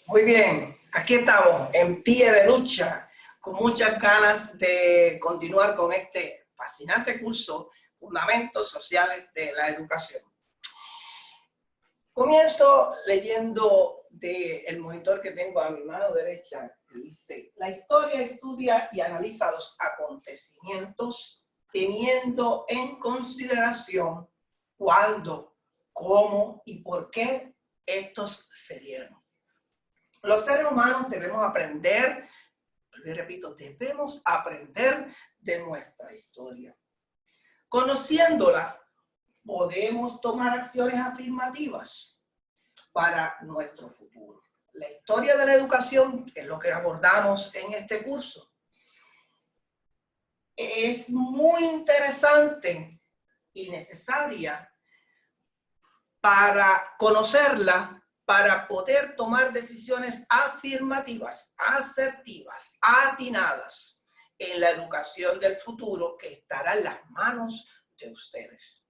Muy bien, aquí estamos en pie de lucha, con muchas ganas de continuar con este fascinante curso, Fundamentos Sociales de la Educación. Comienzo leyendo del monitor que tengo a mi mano derecha, que dice: la historia estudia y analiza los acontecimientos teniendo en consideración cuándo, cómo y por qué estos se dieron. Los seres humanos debemos aprender, y repito, debemos aprender de nuestra historia. Conociéndola, podemos tomar acciones afirmativas para nuestro futuro. La historia de la educación, que es lo que abordamos en este curso, es muy interesante y necesaria para conocerla, para poder tomar decisiones afirmativas, asertivas, atinadas en la educación del futuro que estará en las manos de ustedes.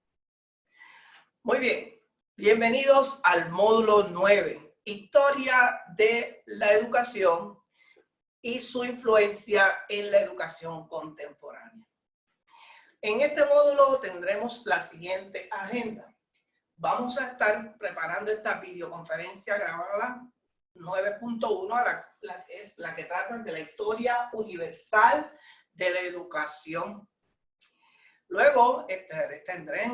Muy bien, bienvenidos al módulo 9, Historia de la Educación y su influencia en la educación contemporánea. En este módulo tendremos la siguiente agenda. Vamos a estar preparando esta videoconferencia grabada 9.1, es la que trata de la historia universal de la educación. Luego tendré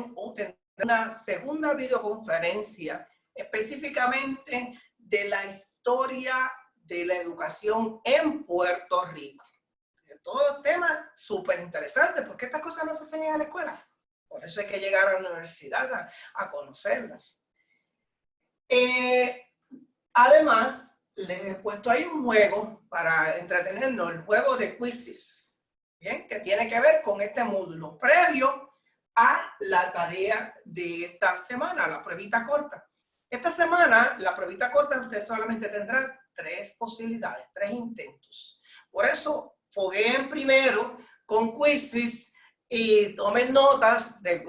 una segunda videoconferencia específicamente de la historia de la educación en Puerto Rico. Todos temas súper interesantes, porque estas cosas no se enseñan en la escuela. Por eso hay que llegar a la universidad a conocerlas. Además, les he puesto ahí un juego para entretenernos, el juego de quizzes, ¿bien? Que tiene que ver con este módulo previo a la tarea de esta semana, la pruebita corta. Esta semana, la pruebita corta, usted solamente tendrá 3 posibilidades, 3 intentos. Por eso, fogueen primero con quizzes y tomen notas de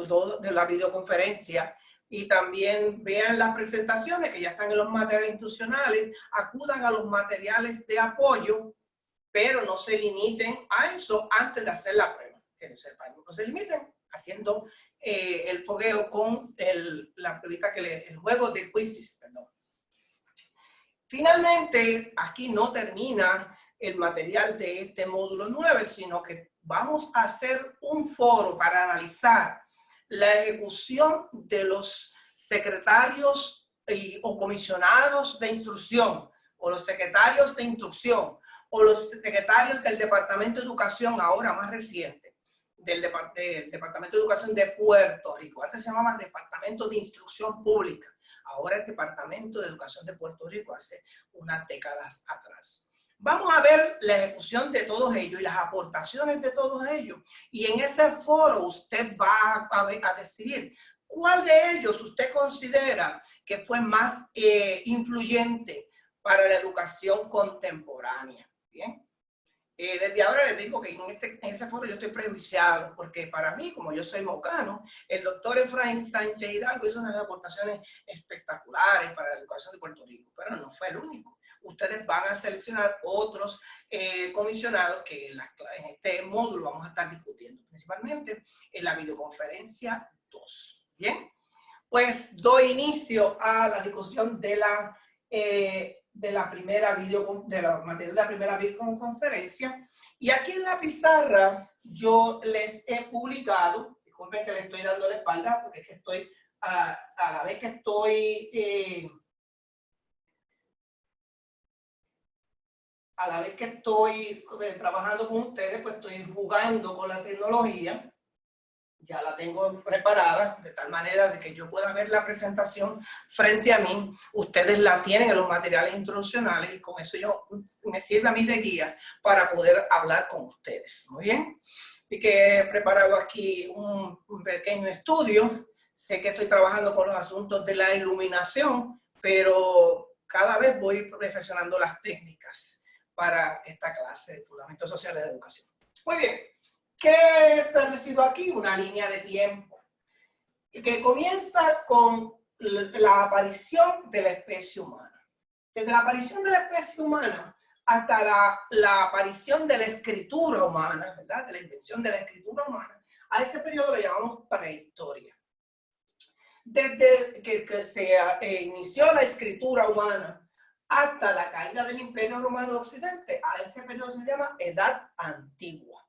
la videoconferencia y también vean las presentaciones que ya están en los materiales institucionales, acudan a los materiales de apoyo, pero no se limiten a eso antes de hacer la prueba. Que sepan, no se limiten haciendo el fogueo con la pruebita el juego de quizzes, perdón. Finalmente, aquí no termina el material de este módulo 9, sino que vamos a hacer un foro para analizar la ejecución de los secretarios o comisionados de instrucción, o los secretarios de instrucción, o los secretarios del Departamento de Educación, ahora más reciente, del Departamento de Educación de Puerto Rico. Antes se llamaba Departamento de Instrucción Pública, ahora es Departamento de Educación de Puerto Rico, hace unas décadas atrás. Vamos a ver la ejecución de todos ellos y las aportaciones de todos ellos. Y en ese foro usted va a decidir cuál de ellos usted considera que fue más influyente para la educación contemporánea. Bien. Desde ahora les digo que en ese foro yo estoy prejuiciado, porque para mí, como yo soy mocano, el doctor Efraín Sánchez Hidalgo hizo unas aportaciones espectaculares para la educación de Puerto Rico, pero no fue el único. Ustedes van a seleccionar otros comisionados que en este módulo vamos a estar discutiendo, principalmente en la videoconferencia 2. Bien, pues doy inicio a la discusión de la materia de la primera videoconferencia. Y aquí en la pizarra yo les he publicado, disculpen que le estoy dando la espalda, porque es que estoy, a la vez que estoy trabajando con ustedes, pues estoy jugando con la tecnología. Ya la tengo preparada de tal manera de que yo pueda ver la presentación frente a mí. Ustedes la tienen en los materiales instruccionales y con eso me sirve a mí de guía para poder hablar con ustedes. Muy bien. Así que he preparado aquí un pequeño estudio. Sé que estoy trabajando con los asuntos de la iluminación, pero cada vez voy perfeccionando las técnicas para esta clase de Fundamentos Sociales de Educación. Muy bien. ¿Qué he establecido aquí? Una línea de tiempo que comienza con la aparición de la especie humana. Desde la aparición de la especie humana hasta la aparición de la escritura humana, ¿verdad? De la invención de la escritura humana, a ese periodo lo llamamos prehistoria. Desde que se inició la escritura humana hasta la caída del Imperio Romano de Occidente, a ese periodo se llama Edad Antigua.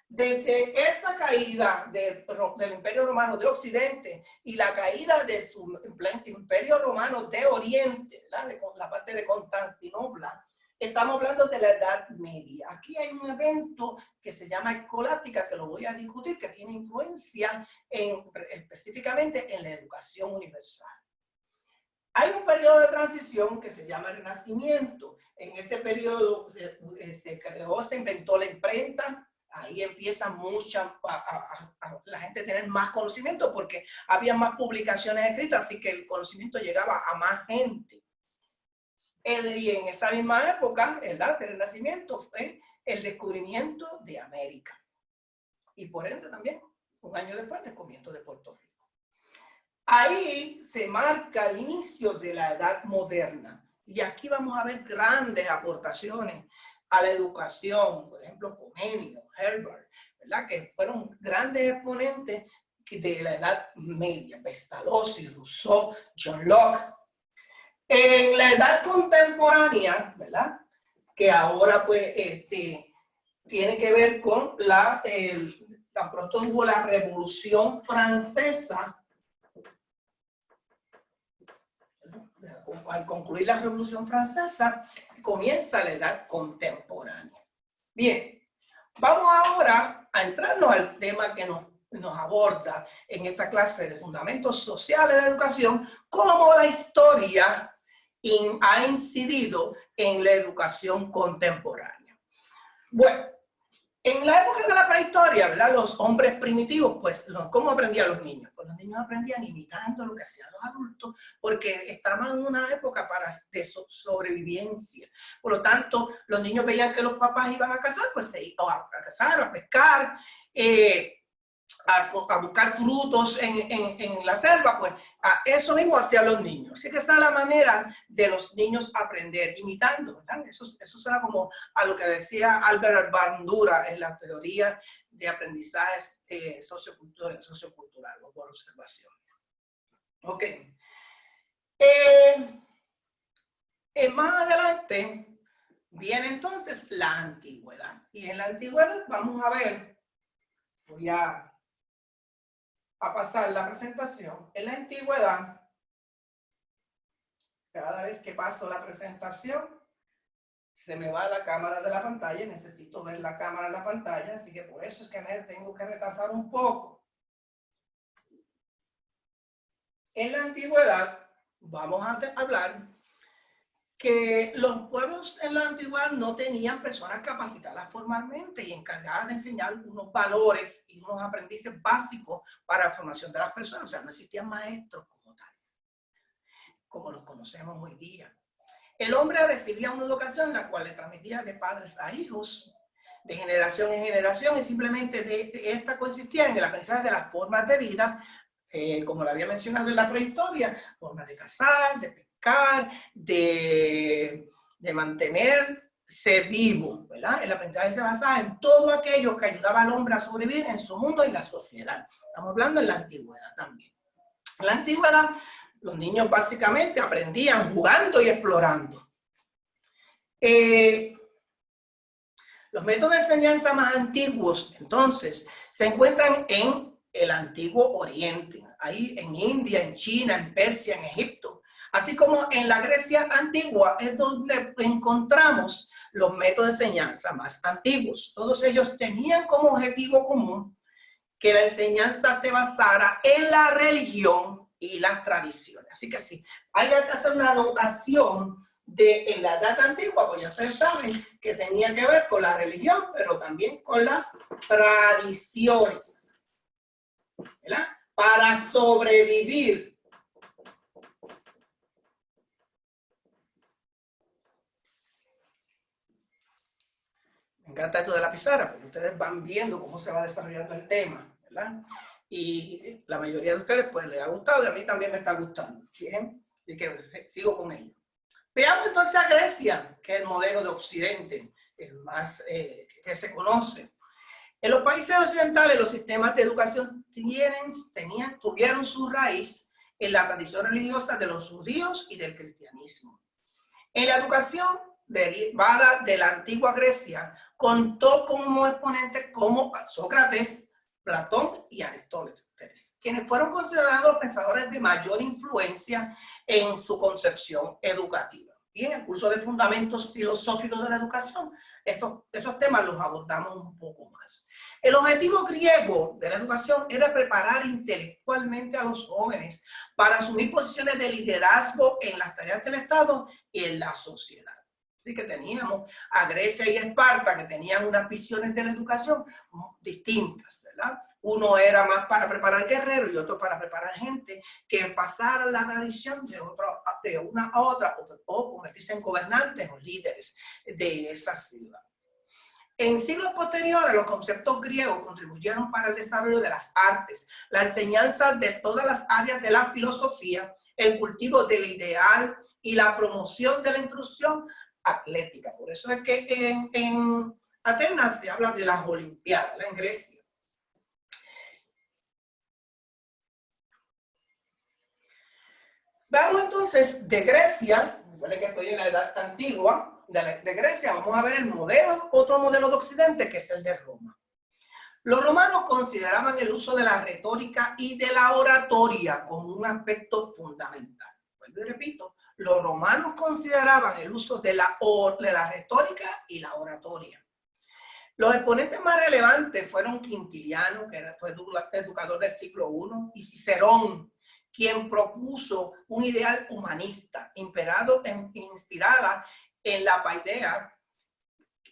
Desde esa caída del Imperio Romano de Occidente y la caída de su Imperio Romano de Oriente, ¿verdad? De la parte de Constantinopla, estamos hablando de la Edad Media. Aquí hay un evento que se llama escolástica, que lo voy a discutir, que tiene influencia específicamente en la educación universal. Hay un periodo de transición que se llama Renacimiento. En ese periodo se inventó la imprenta. Ahí empieza la gente a tener más conocimiento porque había más publicaciones escritas, así que el conocimiento llegaba a más gente. Y en esa misma época, el arte del Renacimiento fue el descubrimiento de América. Y por ende también, un año después, el descubrimiento de Puerto Rico. Ahí se marca el inicio de la Edad Moderna. Y aquí vamos a ver grandes aportaciones a la educación, por ejemplo, Comenio, Herbert, ¿verdad? Que fueron grandes exponentes de la Edad Media, Pestalozzi, Rousseau, John Locke. En la Edad Contemporánea, ¿verdad? Que ahora pues tiene que ver con tan pronto hubo la Revolución Francesa. Al concluir la Revolución Francesa, comienza la Edad Contemporánea. Bien, vamos ahora a entrarnos al tema que nos aborda en esta clase de fundamentos sociales de la educación, cómo la historia ha incidido en la educación contemporánea. Bueno, en la época de la prehistoria, ¿verdad? Los hombres primitivos, pues, ¿cómo aprendían los niños? Pues los niños aprendían imitando lo que hacían los adultos, porque estaban en una época de sobrevivencia. Por lo tanto, los niños veían que los papás iban a cazar, pues se iban a cazar, a pescar, a buscar frutos en la selva, pues eso mismo hacían los niños. Así que esa es la manera de los niños aprender, imitando, ¿verdad? Eso suena como a lo que decía Albert Bandura en la teoría de aprendizaje sociocultural o por observación. Ok. Más adelante viene entonces la antigüedad. Y en la antigüedad vamos a ver, voy a pasar la presentación. En la antigüedad, cada vez que paso la presentación, se me va la cámara de la pantalla. Necesito ver la cámara de la pantalla, así que por eso es que me tengo que retrasar un poco. En la antigüedad, vamos a hablar que los pueblos en la antigüedad no tenían personas capacitadas formalmente y encargadas de enseñar unos valores y unos aprendices básicos para la formación de las personas. O sea, no existían maestros como tal, como los conocemos hoy día. El hombre recibía una educación en la cual le transmitía de padres a hijos, de generación en generación, y simplemente esta consistía en el aprendizaje de las formas de vida, como lo había mencionado en la prehistoria, formas de cazar, de pescar, de mantenerse vivo, ¿verdad? El aprendizaje se basaba en todo aquello que ayudaba al hombre a sobrevivir en su mundo y la sociedad. Estamos hablando en la antigüedad también. En la antigüedad, los niños básicamente aprendían jugando y explorando. Los métodos de enseñanza más antiguos, entonces, se encuentran en el Antiguo Oriente, ahí en India, en China, en Persia, en Egipto, así como en la Grecia antigua, es donde encontramos los métodos de enseñanza más antiguos. Todos ellos tenían como objetivo común que la enseñanza se basara en la religión y las tradiciones. Así que sí, hay que hacer una anotación en la edad antigua, pues ya ustedes saben que tenía que ver con la religión, pero también con las tradiciones, ¿verdad? Para sobrevivir. Me encanta esto de la pizarra, porque ustedes van viendo cómo se va desarrollando el tema, ¿verdad? Y la mayoría de ustedes pues les ha gustado y a mí también me está gustando, ¿bien? Así que sigo con ello. Veamos entonces a Grecia, que es el modelo de Occidente, el más que se conoce. En los países occidentales, los sistemas de educación tuvieron su raíz en la tradición religiosa de los judíos y del cristianismo. En la educación derivada de la antigua Grecia, contó como exponentes como Sócrates, Platón y Aristóteles, quienes fueron considerados pensadores de mayor influencia en su concepción educativa. Y en el curso de Fundamentos Filosóficos de la Educación, esos temas los abordamos un poco más. El objetivo griego de la educación era preparar intelectualmente a los jóvenes para asumir posiciones de liderazgo en las tareas del Estado y en la sociedad. Así que teníamos a Grecia y Esparta, que tenían unas visiones de la educación distintas, ¿verdad? Uno era más para preparar guerreros y otro para preparar gente que pasara la tradición de una a otra o convertirse en gobernantes o líderes de esa ciudad. En siglos posteriores, los conceptos griegos contribuyeron para el desarrollo de las artes, la enseñanza de todas las áreas de la filosofía, el cultivo del ideal y la promoción de la instrucción atlética. Por eso es que en Atenas se habla de las Olimpiadas, en Grecia. Vamos entonces de Grecia, recuerden que estoy en la edad antigua, de Grecia, vamos a ver el modelo, otro modelo de Occidente, que es el de Roma. Los romanos consideraban el uso de la retórica y de la oratoria como un aspecto fundamental. Vuelvo y repito, los romanos consideraban el uso de la retórica y la oratoria. Los exponentes más relevantes fueron Quintiliano, que fue educador del siglo I, y Cicerón, quien propuso un ideal humanista, inspirada en la paideia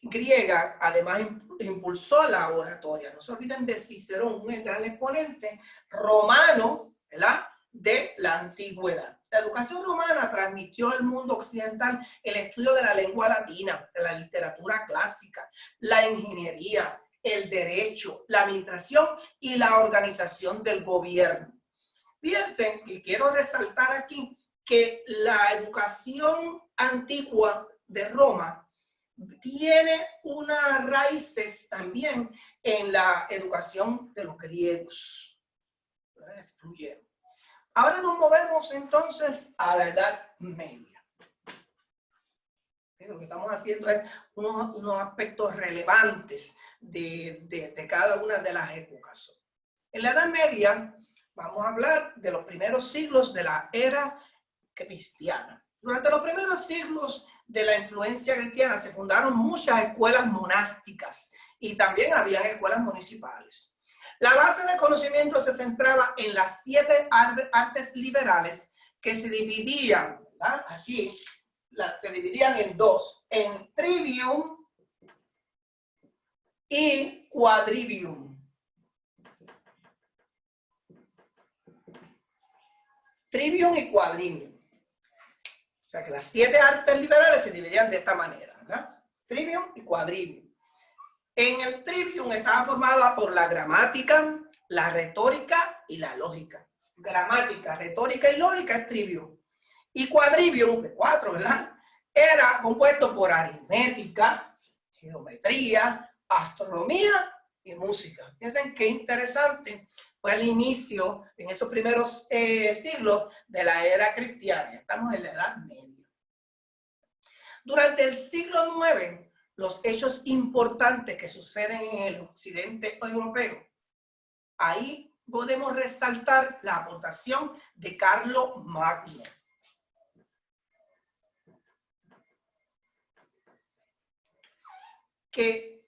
griega. Además impulsó la oratoria. No se olviden de Cicerón, un gran exponente romano, ¿verdad?, de la antigüedad. La educación romana transmitió al mundo occidental el estudio de la lengua latina, de la literatura clásica, la ingeniería, el derecho, la administración y la organización del gobierno. Fíjense que quiero resaltar aquí que la educación antigua de Roma tiene unas raíces también en la educación de los griegos. Fluyeron. Ahora nos movemos entonces a la Edad Media. Lo que estamos haciendo es unos aspectos relevantes de cada una de las épocas. En la Edad Media vamos a hablar de los primeros siglos de la era cristiana. Durante los primeros siglos de la influencia cristiana se fundaron muchas escuelas monásticas y también había escuelas municipales. La base del conocimiento se centraba en las 7 artes liberales que se dividían, ¿verdad?, aquí se dividían en dos, en trivium y quadrivium. Trivium y quadrivium. O sea que las 7 artes liberales se dividían de esta manera, ¿verdad? Trivium y quadrivium. En el trivium estaba formada por la gramática, la retórica y la lógica. Gramática, retórica y lógica es trivium. Y quadrivium, de 4, ¿verdad?, era compuesto por aritmética, geometría, astronomía y música. Fíjense qué interesante. Fue el inicio, en esos primeros siglos de la era cristiana. Estamos en la Edad Media. Durante el siglo IX, los hechos importantes que suceden en el occidente europeo, ahí podemos resaltar la aportación de Carlomagno. Que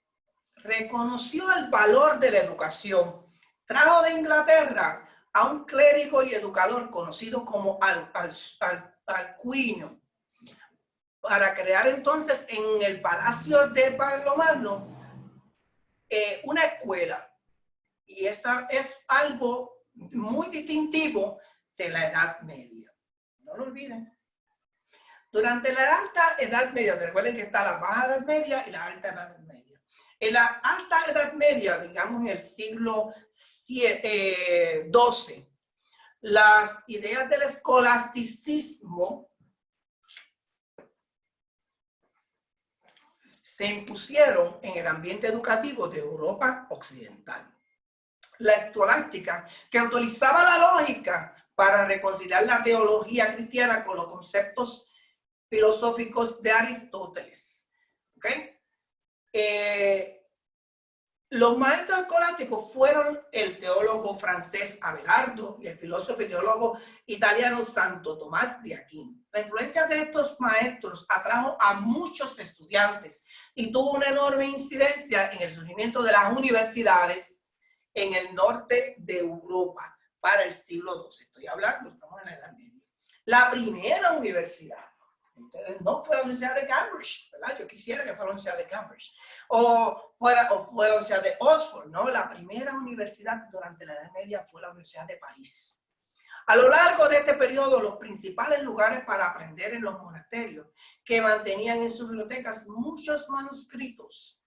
reconoció el valor de la educación. Trajo de Inglaterra a un clérigo y educador conocido como Alcuino, para crear entonces en el palacio de Carlomagno una escuela. Y esa es algo muy distintivo de la Edad Media. No lo olviden. Durante la Alta Edad Media, recuerden que está la Baja Edad Media y la Alta Edad Media. En la Alta Edad Media, digamos en el siglo XII, las ideas del escolasticismo se impusieron en el ambiente educativo de Europa Occidental. La escolástica, que utilizaba la lógica para reconciliar la teología cristiana con los conceptos filosóficos de Aristóteles. ¿Okay? Los maestros escolásticos fueron el teólogo francés Abelardo y el filósofo y teólogo italiano Santo Tomás de Aquino. La influencia de estos maestros atrajo a muchos estudiantes y tuvo una enorme incidencia en el surgimiento de las universidades en el norte de Europa para el siglo XII. Estoy hablando, estamos en la Edad Media. La primera universidad, entonces, no fue la Universidad de Cambridge, ¿verdad? Yo quisiera que fuera la Universidad de Cambridge. O fue la Universidad de Oxford, ¿no? La primera universidad durante la Edad Media fue la Universidad de París. A lo largo de este periodo, los principales lugares para aprender en los monasterios, que mantenían en sus bibliotecas muchos manuscritos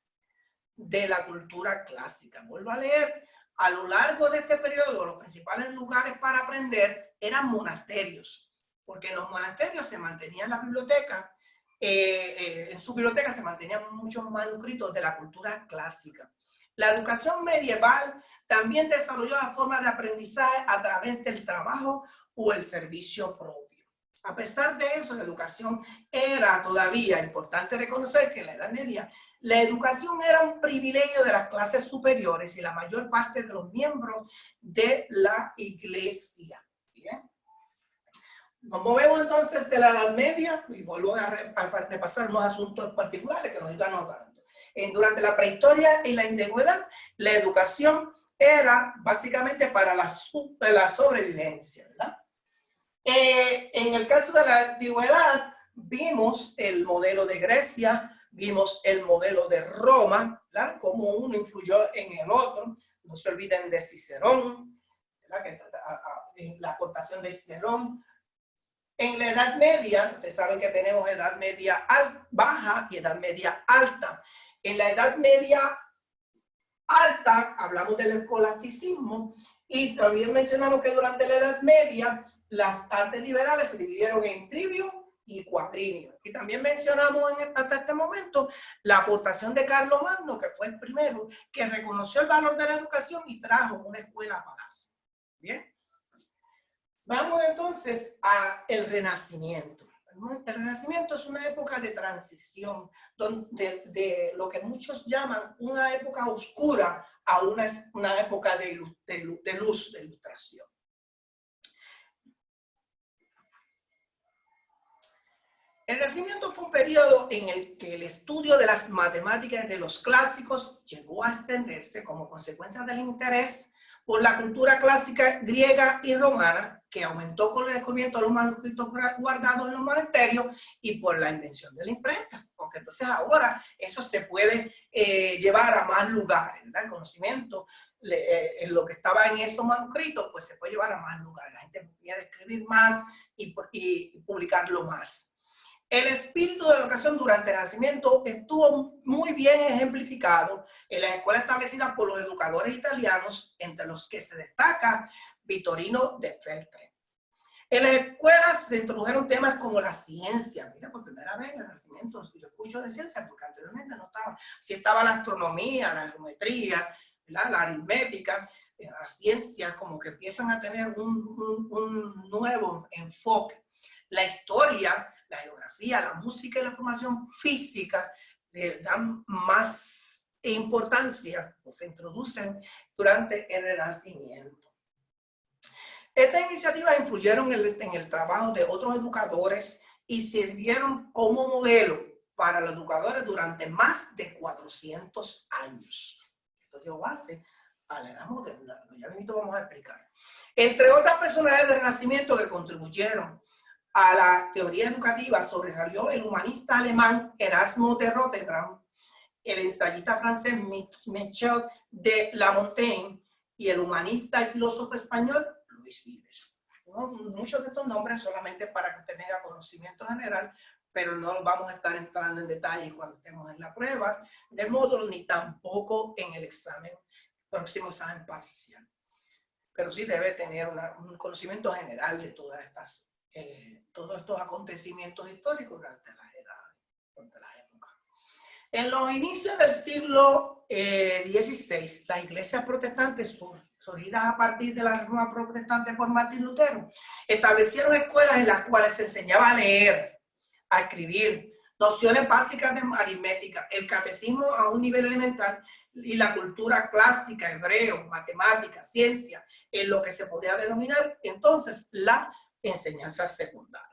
de la cultura clásica. Vuelvo a leer, a lo largo de este periodo, los principales lugares para aprender eran monasterios, porque en los monasterios se mantenían las bibliotecas, en su biblioteca se mantenían muchos manuscritos de la cultura clásica. La educación medieval también desarrolló la forma de aprendizaje a través del trabajo o el servicio propio. A pesar de eso, la educación era todavía importante reconocer que en la Edad Media la educación era un privilegio de las clases superiores y la mayor parte de los miembros de la iglesia. ¿Bien? Nos movemos entonces de la Edad Media y vuelvo a repasar unos asuntos particulares que nos iban notando. Durante la prehistoria y la antigüedad, la educación era básicamente para la sobrevivencia, ¿verdad? En el caso de la antigüedad, vimos el modelo de Grecia, vimos el modelo de Roma, ¿verdad? Cómo uno influyó en el otro. No se olviden de Cicerón, ¿verdad? La aportación de Cicerón. En la Edad Media, ustedes saben que tenemos Edad Media baja y Edad Media alta. En la Edad Media alta hablamos del escolasticismo y también mencionamos que durante la Edad Media las artes liberales se dividieron en trivio y cuadrivio. Y también mencionamos hasta este momento la aportación de Carlomagno, que fue el primero que reconoció el valor de la educación y trajo una escuela palacio. Bien. Vamos entonces al Renacimiento. El Renacimiento es una época de transición, de lo que muchos llaman una época oscura a una época de luz, de ilustración. El Renacimiento fue un periodo en el que el estudio de las matemáticas de los clásicos llegó a extenderse como consecuencia del interés por la cultura clásica griega y romana, que aumentó con el descubrimiento de los manuscritos guardados en los monasterios y por la invención de la imprenta, porque entonces ahora eso se puede llevar a más lugares, ¿verdad? El conocimiento, lo que estaba en esos manuscritos, pues se puede llevar a más lugares, la gente puede escribir más y publicarlo más. El espíritu de la educación durante el Renacimiento estuvo muy bien ejemplificado en las escuelas establecidas por los educadores italianos, entre los que se destaca Vittorino de Feltre. En las escuelas se introdujeron temas como la ciencia. Mira, por primera vez en el Renacimiento yo escucho de ciencia, porque anteriormente no estaba. Sí estaba la astronomía, la geometría, ¿verdad? La aritmética, las ciencias como que empiezan a tener un nuevo enfoque. La historia, la geografía, la música y la formación física le dan más importancia, o se introducen durante el Renacimiento. Estas iniciativas influyeron en el trabajo de otros educadores y sirvieron como modelo para los educadores durante más de 400 años. Esto dio base a la edad moderna, ya mismo vamos a explicar. Entre otras personalidades del Renacimiento que contribuyeron a la teoría educativa sobresalió el humanista alemán Erasmo de Rotterdam, el ensayista francés Michel de Lamontagne y el humanista y filósofo español Luis Vives. Muchos de estos nombres solamente para que usted tenga conocimiento general, pero no vamos a estar entrando en detalle cuando estemos en la prueba del módulo, ni tampoco en el próximo examen parcial. Pero sí debe tener un conocimiento general de todas estas todos estos acontecimientos históricos durante las edades, durante las épocas. En los inicios del siglo XVI, las iglesias protestantes surgidas a partir de la reforma protestante por Martín Lutero, establecieron escuelas en las cuales se enseñaba a leer, a escribir, nociones básicas de aritmética, el catecismo a un nivel elemental y la cultura clásica, hebreo, matemática, ciencia, en lo que se podía denominar entonces la enseñanza secundaria.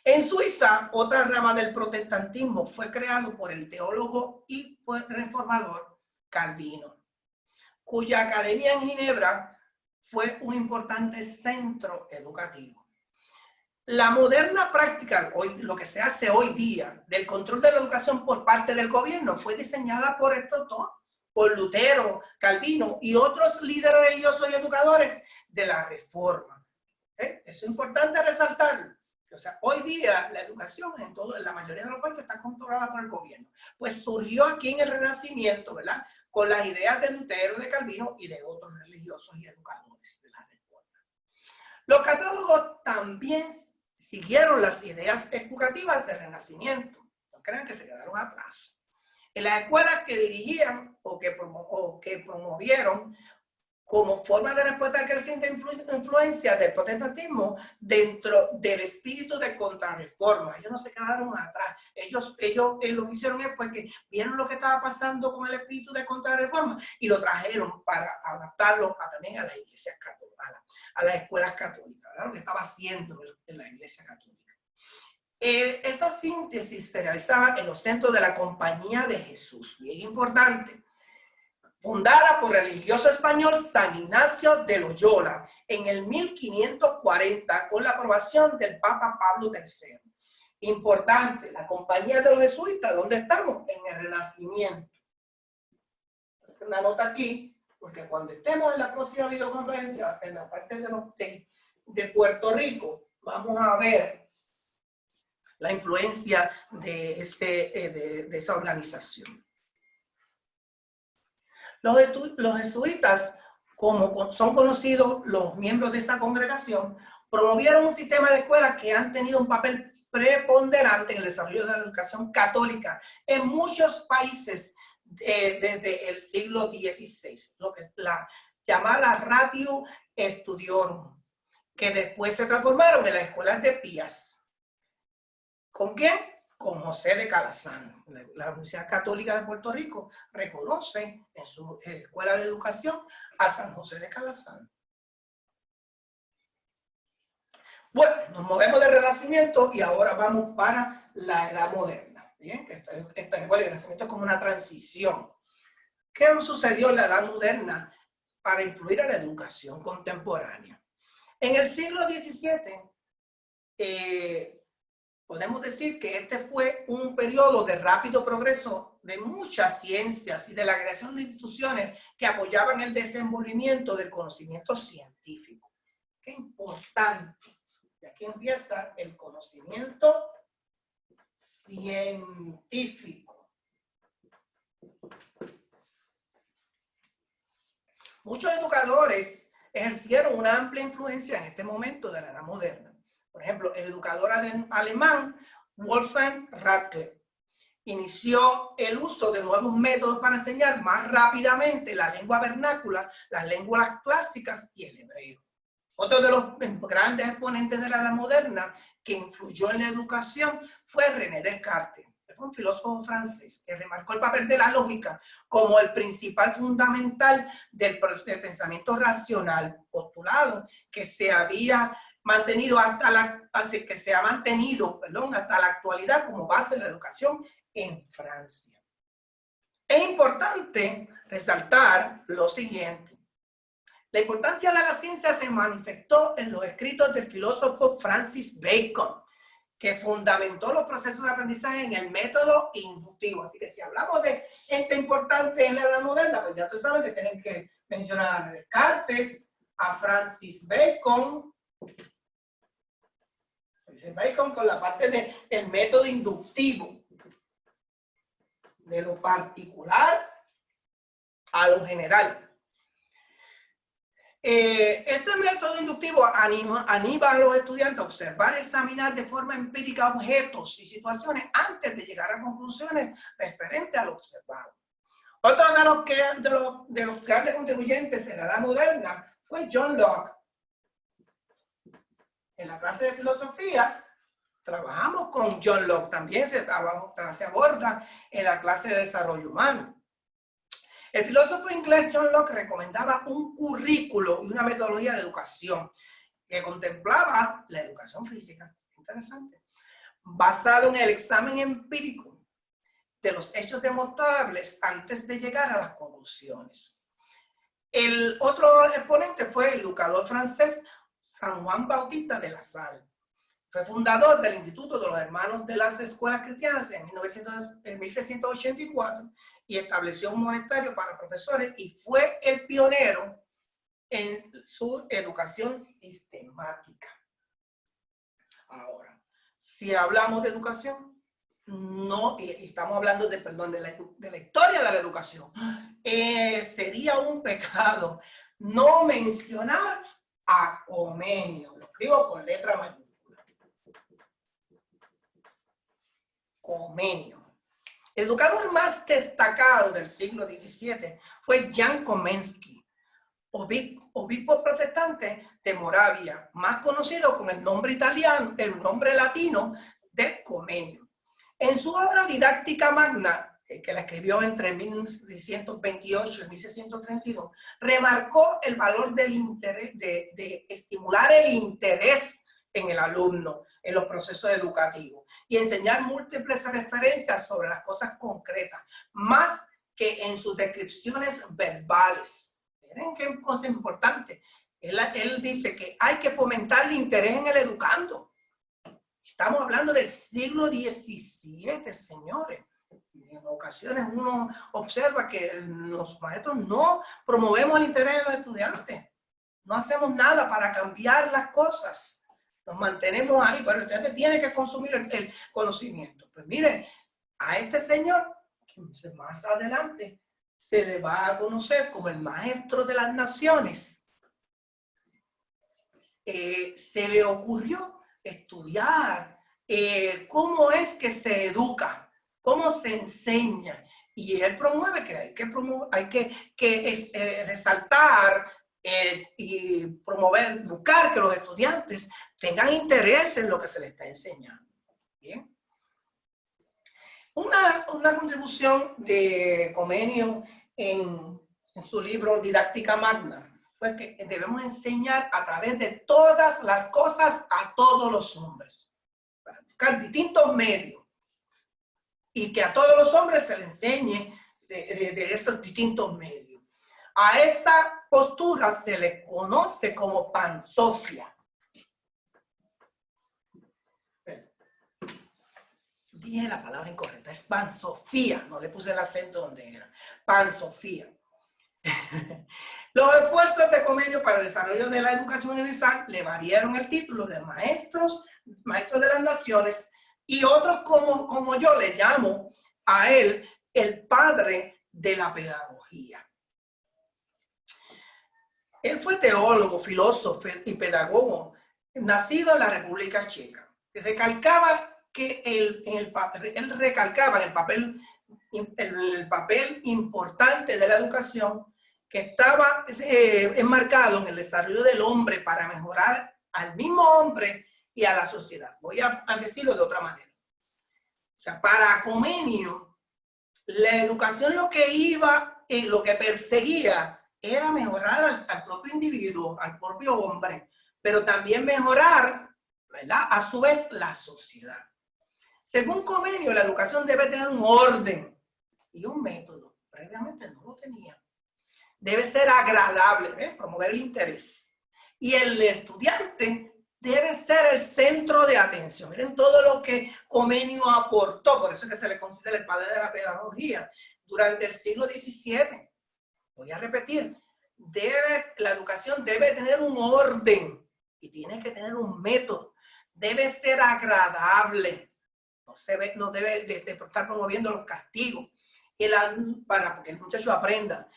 En Suiza, otra rama del protestantismo fue creado por el teólogo y reformador Calvino, cuya academia en Ginebra fue un importante centro educativo. La moderna práctica, hoy, lo que se hace hoy día, del control de la educación por parte del gobierno, fue diseñada por estos dos, por Lutero, Calvino y otros líderes religiosos y educadores de la Reforma. Eso es importante resaltarlo. O sea, hoy día la educación en la mayoría de los países está controlada por el gobierno. Pues surgió aquí en el Renacimiento, ¿verdad? Con las ideas de Lutero, de Calvino y de otros religiosos y educadores de la Reforma. Los católicos también siguieron las ideas educativas del Renacimiento. No crean que se quedaron atrás. En las escuelas que dirigían o que promovieron como forma de respuesta a la creciente influencia del protestantismo dentro del espíritu de contrarreforma. Ellos no se quedaron atrás. Ellos lo que hicieron es porque vieron lo que estaba pasando con el espíritu de contrarreforma y lo trajeron para adaptarlo también a las iglesias católicas, a las escuelas católicas, ¿verdad? Lo que estaba haciendo en la iglesia católica. Esa síntesis se realizaba en los centros de la Compañía de Jesús. Y es importante. Fundada por el religioso español San Ignacio de Loyola en el 1540 con la aprobación del Papa Pablo III. Importante, la Compañía de los Jesuitas, ¿dónde estamos? En el Renacimiento. Hacer una nota aquí, porque cuando estemos en la próxima videoconferencia, en la parte de Puerto Rico, vamos a ver la influencia de esa organización. Los jesuitas, como son conocidos los miembros de esa congregación, promovieron un sistema de escuelas que han tenido un papel preponderante en el desarrollo de la educación católica en muchos países desde el siglo XVI, lo que es la llamada Ratio Studiorum, que después se transformaron en las escuelas de Pías. ¿Con quién? Con José de Calazán. La Universidad Católica de Puerto Rico reconoce en su escuela de educación a San José de Calazán. Bueno, nos movemos del Renacimiento y ahora vamos para la Edad Moderna. Bien, que el Renacimiento es como una transición. ¿Qué sucedió en la Edad Moderna para influir en la educación contemporánea? En el siglo XVII, podemos decir que este fue un periodo de rápido progreso de muchas ciencias y de la creación de instituciones que apoyaban el desenvolvimiento del conocimiento científico. Qué importante. Y aquí empieza el conocimiento científico. Muchos educadores ejercieron una amplia influencia en este momento de la Edad Moderna. Por ejemplo, el educador alemán Wolfgang Radcliffe inició el uso de nuevos métodos para enseñar más rápidamente la lengua vernácula, las lenguas clásicas y el hebreo. Otro de los grandes exponentes de la Edad Moderna que influyó en la educación fue René Descartes. Fue un filósofo francés que remarcó el papel de la lógica como el principal fundamental del pensamiento racional, postulado que se había mantenido hasta la actualidad como base de la educación en Francia. Es importante resaltar lo siguiente. La importancia de la ciencia se manifestó en los escritos del filósofo Francis Bacon, que fundamentó los procesos de aprendizaje en el método inductivo. Así que si hablamos de gente importante en la Edad Moderna, pues ya ustedes saben que tienen que mencionar a Descartes, a Francis Bacon, con la parte del método inductivo, de lo particular a lo general. Este método inductivo anima a los estudiantes a observar y examinar de forma empírica objetos y situaciones antes de llegar a conclusiones referentes a lo observado. Otro de los grandes contribuyentes en la edad moderna fue John Locke. En la clase de filosofía trabajamos con John Locke, también se aborda en la clase de desarrollo humano. El filósofo inglés John Locke recomendaba un currículo y una metodología de educación que contemplaba la educación física, interesante, basado en el examen empírico de los hechos demostrables antes de llegar a las conclusiones. El otro exponente fue el educador francés San Juan Bautista de la Salle. Fue fundador del Instituto de los Hermanos de las Escuelas Cristianas en 1684 y estableció un monasterio para profesores y fue el pionero en su educación sistemática. Ahora, si hablamos de educación, no, y estamos hablando de la historia de la educación, sería un pecado no mencionar a Comenio. Lo escribo con letra mayúscula. Comenio. El educador más destacado del siglo XVII fue Jan Komensky, obispo protestante de Moravia, más conocido con el nombre latino de Comenio. En su obra Didáctica Magna, que la escribió entre 1628 y 1632, remarcó el valor del interés, de estimular el interés en el alumno en los procesos educativos y enseñar múltiples referencias sobre las cosas concretas, más que en sus descripciones verbales. Miren qué cosa importante. Él dice que hay que fomentar el interés en el educando. Estamos hablando del siglo XVII, señores. Y en ocasiones uno observa que los maestros no promovemos el interés de los estudiantes. No hacemos nada para cambiar las cosas. Nos mantenemos ahí, pero el estudiante tiene que consumir el conocimiento. Pues mire, a este señor, que más adelante se le va a conocer como el maestro de las naciones, se le ocurrió estudiar cómo es que se educa, cómo se enseña. Y él promueve que hay que resaltar y promover, buscar que los estudiantes tengan interés en lo que se les está enseñando. Bien. Una contribución de Comenio en su libro Didáctica Magna fue que debemos enseñar a través de todas las cosas a todos los hombres, para buscar distintos medios y que a todos los hombres se les enseñe de esos distintos medios. A esa postura se le conoce como pansofia. Dije la palabra incorrecta, es pansofía, no le puse el acento donde era, pansofía. Los esfuerzos de Comenio para el desarrollo de la educación universal le variaron el título de maestros de las naciones, y otros como yo le llamo a él el padre de la pedagogía. Él fue teólogo, filósofo y pedagogo, nacido en la República Checa. Recalcaba que él recalcaba el papel importante de la educación que estaba enmarcado en el desarrollo del hombre para mejorar al mismo hombre y a la sociedad. Voy a decirlo de otra manera. O sea, para Comenio, la educación lo que perseguía era mejorar al propio individuo, al propio hombre, pero también mejorar, ¿verdad?, a su vez la sociedad. Según Comenio, la educación debe tener un orden y un método. Previamente no lo tenía. Debe ser agradable, promover el interés. Y el estudiante debe ser el centro de atención. Miren todo lo que Comenio aportó, por eso es que se le considera el padre de la pedagogía durante el siglo XVII. Voy a repetir, la educación debe tener un porque tiene que tener un método, debe ser agradable, no debe de estar promoviendo los castigos, para que el muchacho aprenda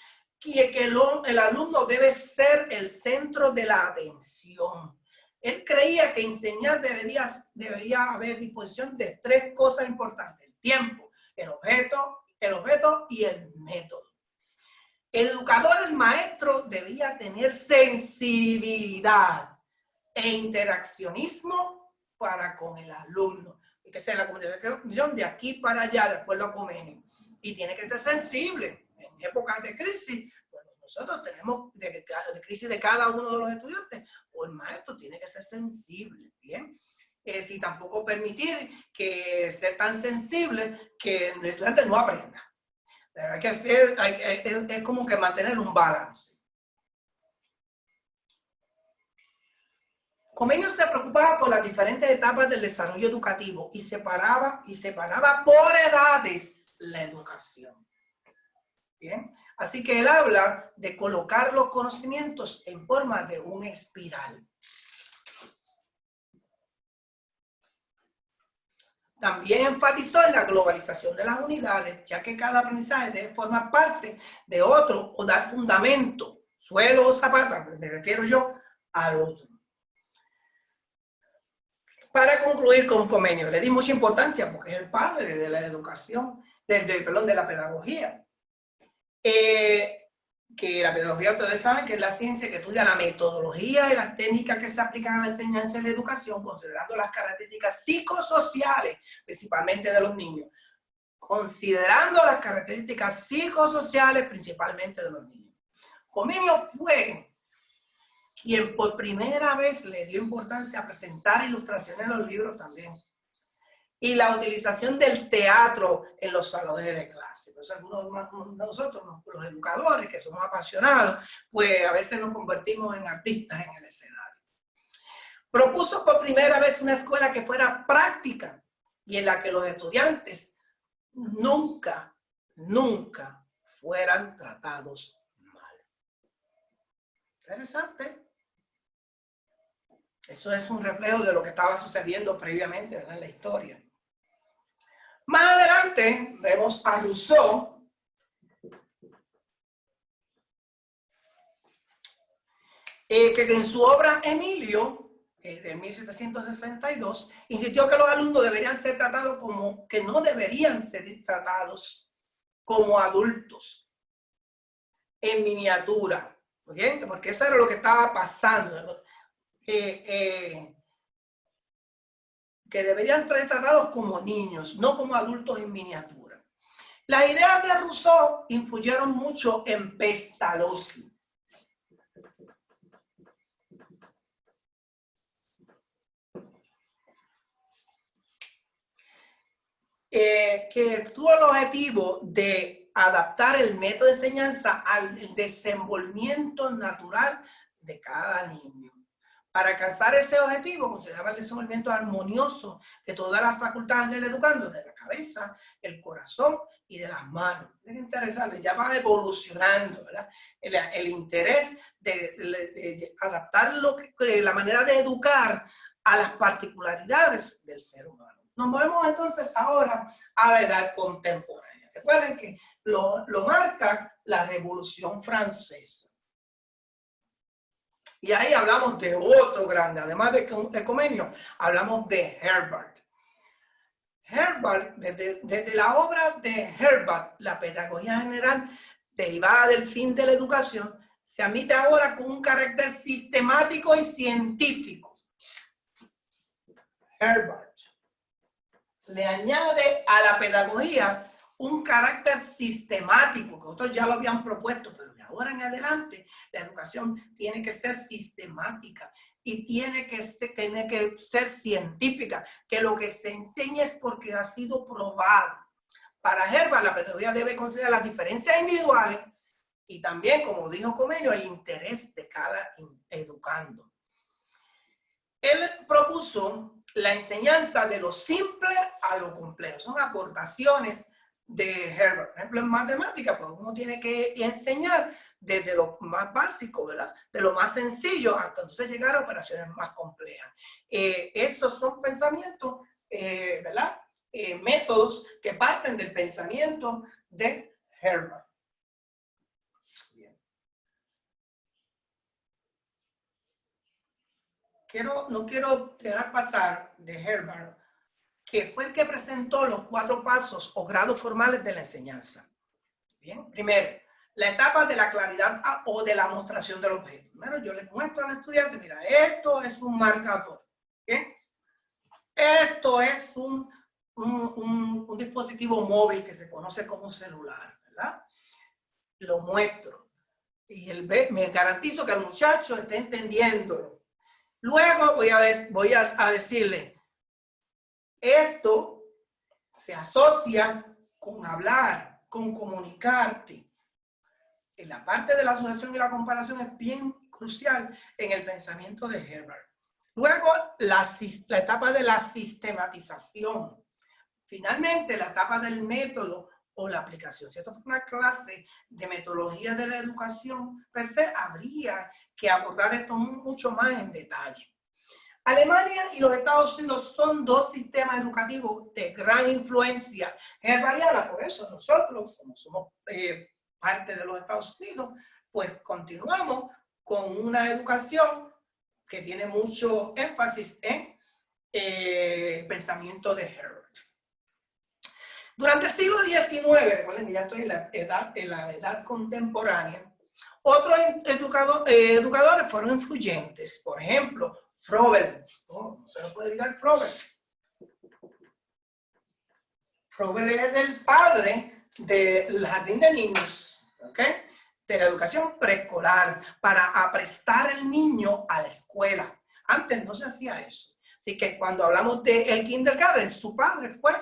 que el alumno debe ser el centro de la atención. Él creía que enseñar debería haber disposición de tres cosas importantes: el tiempo, el objeto y el método. El educador, el maestro, debía tener sensibilidad e interaccionismo para con el alumno. Hay que ser la comunicación de aquí para allá, de acuerdo a Comenio. Y tiene que ser sensible. En épocas de crisis, bueno, nosotros tenemos de crisis de cada uno de los estudiantes, o el maestro tiene que ser sensible, ¿bien? Sin tampoco permitir que sea tan sensible que el estudiante no aprenda. Hay que hacer, es como que mantener un balance. Comenio se preocupaba por las diferentes etapas del desarrollo educativo y separaba por edades la educación. ¿Bien? Así que él habla de colocar los conocimientos en forma de una espiral. También enfatizó en la globalización de las unidades, ya que cada aprendizaje debe formar parte de otro o dar fundamento, suelo o zapato, me refiero yo al otro. Para concluir con Comenio, le di mucha importancia porque es el padre de la educación, de la pedagogía. Que la pedagogía, ustedes saben que es la ciencia que estudia la metodología y las técnicas que se aplican a la enseñanza y la educación, considerando las características psicosociales, principalmente de los niños. Considerando las características psicosociales, principalmente de los niños. Comenio fue quien por primera vez le dio importancia a presentar ilustraciones en los libros también. Y la utilización del teatro en los salones de clase. Entonces, algunos de nosotros, los educadores que somos apasionados, pues a veces nos convertimos en artistas en el escenario. Propuso por primera vez una escuela que fuera práctica y en la que los estudiantes nunca fueran tratados mal. Interesante. Eso es un reflejo de lo que estaba sucediendo previamente, ¿verdad?, en la historia. Más adelante vemos a Rousseau, que en su obra Emilio, de 1762, insistió que los alumnos deberían ser tratados que no deberían ser tratados como adultos en miniatura, ¿bien? Porque eso era lo que estaba pasando, que deberían ser tratados como niños, no como adultos en miniatura. Las ideas de Rousseau influyeron mucho en Pestalozzi. Que tuvo el objetivo de adaptar el método de enseñanza al desenvolvimiento natural de cada niño. Para alcanzar ese objetivo, consideraba el desenvolvimiento armonioso de todas las facultades del educando, de la cabeza, el corazón y de las manos. Es interesante, ya va evolucionando, ¿verdad? El interés de adaptar la manera de educar a las particularidades del ser humano. Nos movemos entonces ahora a la edad contemporánea. Recuerden que lo marca la Revolución Francesa. Y ahí hablamos de otro grande, además de Comenio, hablamos de Herbart. Herbart, desde la obra de Herbart, la pedagogía general derivada del fin de la educación, se admite ahora con un carácter sistemático y científico. Herbart le añade a la pedagogía un carácter sistemático, que otros ya lo habían propuesto, pero de ahora en adelante la educación tiene que ser sistemática y tiene que ser científica, que lo que se enseña es porque ha sido probado. Para Herbart, la pedagogía debe considerar las diferencias individuales y también, como dijo Comenio, el interés de cada educando. Él propuso la enseñanza de lo simple a lo complejo. Son aportaciones de Herbart. Por ejemplo, en matemáticas, pues uno tiene que enseñar desde lo más básico, ¿verdad?, de lo más sencillo hasta entonces llegar a operaciones más complejas. Esos son pensamientos, ¿verdad?, métodos que parten del pensamiento de Herbart. Bien. no quiero dejar pasar de Herbert, que fue el que presentó los 4 pasos o grados formales de la enseñanza. Bien, primero, la etapa de la claridad o de la mostración del objeto. Primero, yo les muestro al estudiante, mira, esto es un marcador. ¿Bien? Esto es un dispositivo móvil que se conoce como celular, ¿verdad? Lo muestro. Y me garantizo que el muchacho esté entendiéndolo. Luego voy a decirle, esto se asocia con hablar, con comunicarte. En la parte de la asociación y la comparación es bien crucial en el pensamiento de Herbert. Luego, la etapa de la sistematización. Finalmente, la etapa del método o la aplicación. Si esto fue una clase de metodología de la educación, pues habría que abordar esto mucho más en detalle. Alemania y los Estados Unidos son 2 sistemas educativos de gran influencia herbarriana. Por eso nosotros, como somos parte de los Estados Unidos, pues continuamos con una educación que tiene mucho énfasis en pensamiento de Herbert. Durante el siglo XIX, recuerden que ya estoy en la edad contemporánea, otros educadores fueron influyentes. Por ejemplo, Froebel. No se lo puede olvidar Froebel. Froebel es el padre del jardín de niños, ¿ok? De la educación preescolar, para aprestar el niño a la escuela. Antes no se hacía eso. Así que cuando hablamos del kindergarten, su padre fue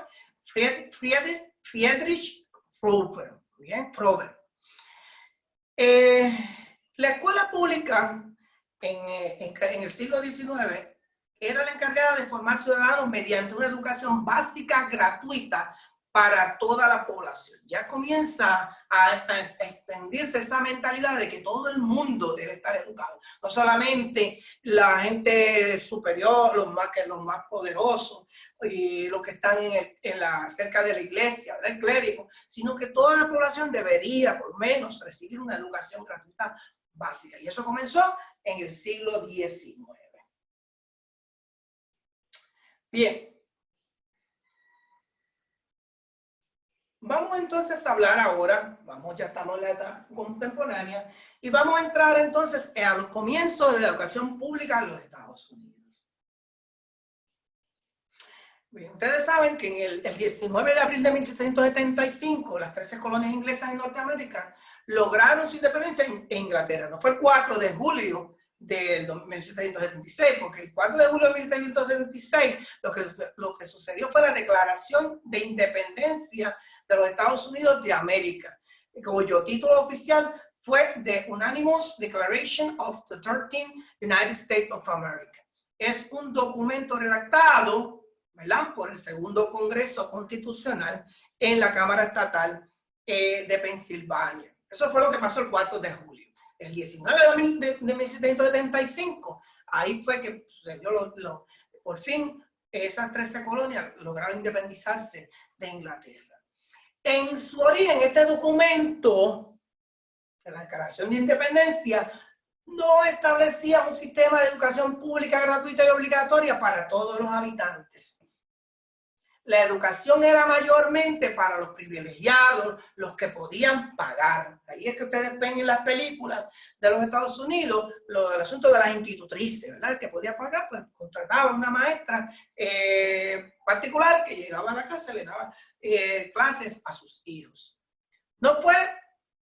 Friedrich Froebel. Bien, Froebel. La escuela pública en el siglo XIX era la encargada de formar ciudadanos mediante una educación básica gratuita para toda la población. Ya comienza a extendirse esa mentalidad de que todo el mundo debe estar educado. No solamente la gente superior, los más poderosos y los que están cerca de la iglesia, del clérigo, sino que toda la población debería, por lo menos, recibir una educación gratuita básica. Y eso comenzó en el siglo XIX. Bien. Vamos entonces a hablar ahora, ya estamos en la etapa contemporánea, y vamos a entrar entonces al comienzo de la educación pública en los Estados Unidos. Bien, ustedes saben que en el 19 de abril de 1775, las 13 colonias inglesas en Norteamérica lograron su independencia en Inglaterra. No fue el 4 de julio del 1776, porque el 4 de julio de 1776 lo que sucedió fue la declaración de independencia de los Estados Unidos de América, cuyo título oficial fue The Unanimous Declaration of the 13th United States of America. Es un documento redactado, ¿verdad?, por el segundo Congreso Constitucional en la Cámara Estatal de Pensilvania. Eso fue lo que pasó el 4 de julio. El 19 de 1775, ahí fue que sucedió por fin esas 13 colonias lograron independizarse de Inglaterra. En su origen, este documento de la Declaración de Independencia no establecía un sistema de educación pública gratuita y obligatoria para todos los habitantes. La educación era mayormente para los privilegiados, los que podían pagar. Ahí es que ustedes ven en las películas de los Estados Unidos el asunto de las institutrices, ¿verdad? El que podía pagar, pues contrataba una maestra particular que llegaba a la casa y le daba clases a sus hijos. No fue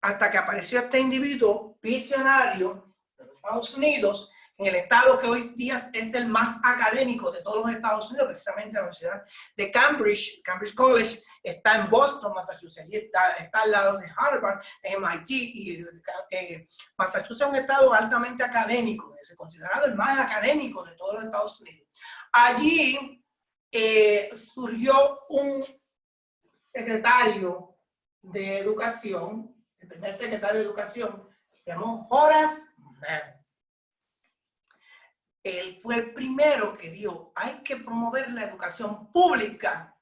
hasta que apareció este individuo visionario de los Estados Unidos, en el estado que hoy día es el más académico de todos los Estados Unidos, precisamente la Universidad de Cambridge. Cambridge College está en Boston, Massachusetts, y está al lado de Harvard, MIT, y Massachusetts es un estado altamente académico, es considerado el más académico de todos los Estados Unidos. Allí surgió un secretario de educación, el primer secretario de educación, se llamó Horace Mann. Él fue el primero que dijo, hay que promover la educación pública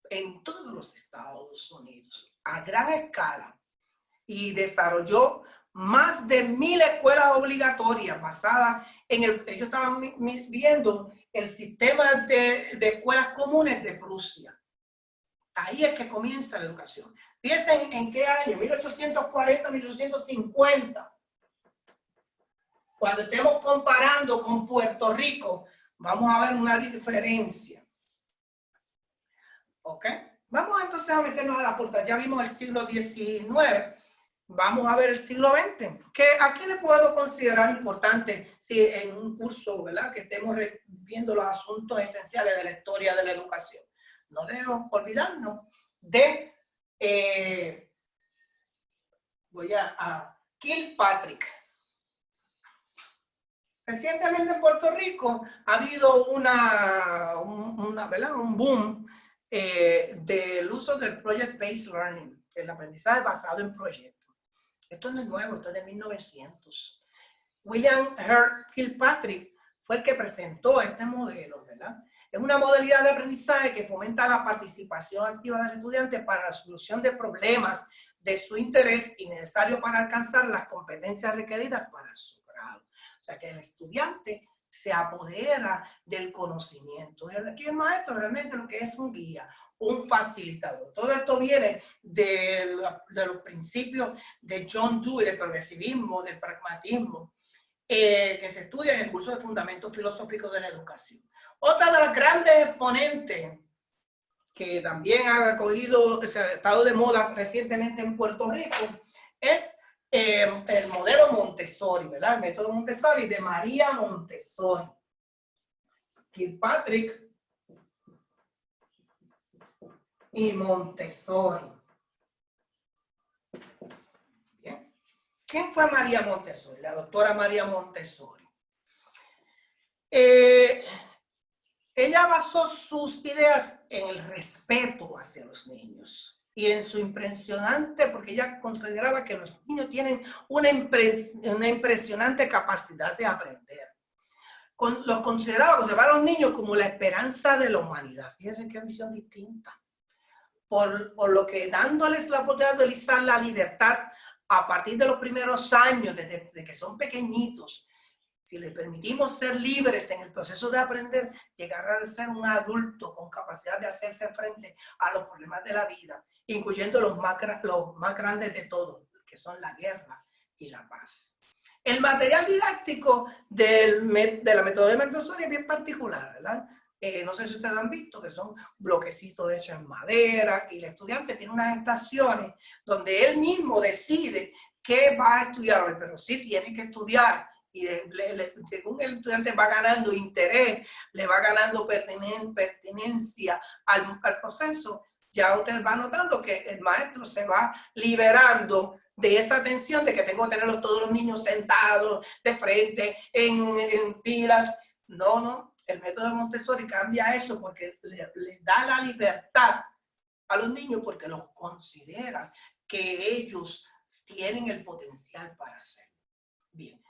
en todos los Estados Unidos, a gran escala, y desarrolló más de 1000 escuelas obligatorias basadas en ellos estaban viendo el sistema de escuelas comunes de Prusia. Ahí es que comienza la educación. Fíjense en qué año, 1840, 1850. Cuando estemos comparando con Puerto Rico, vamos a ver una diferencia. ¿Ok? Vamos entonces a meternos a la puerta. Ya vimos el siglo XIX. Vamos a ver el siglo XX. ¿A quién le puedo considerar importante si en un curso, ¿verdad?, que estemos viendo los asuntos esenciales de la historia de la educación? No debemos olvidarnos de voy a Kilpatrick. Recientemente en Puerto Rico ha habido un boom del uso del Project-Based Learning, el aprendizaje basado en proyectos. Esto no es nuevo, esto es de 1900. William Hurt Kilpatrick fue el que presentó este modelo, ¿verdad? Es una modalidad de aprendizaje que fomenta la participación activa del estudiante para la solución de problemas de su interés y necesario para alcanzar las competencias requeridas para su grado. O sea, que el estudiante se apodera del conocimiento. Aquí el maestro realmente lo que es un guía, un facilitador. Todo esto viene de los principios de John Dewey, del progresivismo, del pragmatismo, que se estudia en el curso de Fundamentos Filosóficos de la Educación. Otra de las grandes exponentes que también ha estado de moda recientemente en Puerto Rico es el modelo Montessori, ¿verdad? El método Montessori de María Montessori. Kilpatrick y Montessori. Bien. ¿Quién fue María Montessori? La doctora María Montessori. Ella basó sus ideas en el respeto hacia los niños y en su impresionante, porque ella consideraba que los niños tienen una impresionante capacidad de aprender. Los consideraba a los niños como la esperanza de la humanidad. Fíjense qué visión distinta. Por lo que dándoles la oportunidad de utilizar la libertad a partir de los primeros años, desde que son pequeñitos, si les permitimos ser libres en el proceso de aprender, llegarán a ser un adulto con capacidad de hacerse frente a los problemas de la vida, incluyendo los más grandes de todos, que son la guerra y la paz. El material didáctico de la metodología Montessori es bien particular, ¿verdad? No sé si ustedes han visto que son bloquecitos hechos en madera y el estudiante tiene unas estaciones donde él mismo decide qué va a estudiar hoy, pero sí tiene que estudiar. Y según el estudiante va ganando interés, le va ganando pertinencia al proceso, ya usted va notando que el maestro se va liberando de esa tensión de que tengo que tenerlos todos los niños sentados de frente, en filas. No, el método de Montessori cambia eso porque le da la libertad a los niños porque los considera que ellos tienen el potencial para hacerlo. Bien.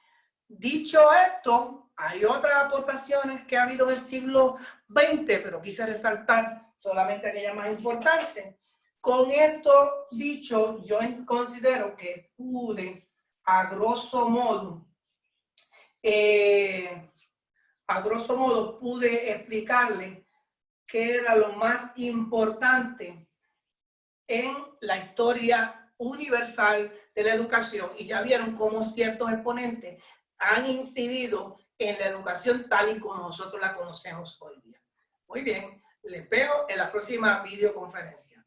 Dicho esto, hay otras aportaciones que ha habido en el siglo XX, pero quise resaltar solamente aquellas más importantes. Con esto dicho, yo considero que pude, a grosso modo, pude explicarle qué era lo más importante en la historia universal de la educación. Y ya vieron cómo ciertos exponentes han incidido en la educación tal y como nosotros la conocemos hoy día. Muy bien, les veo en la próxima videoconferencia.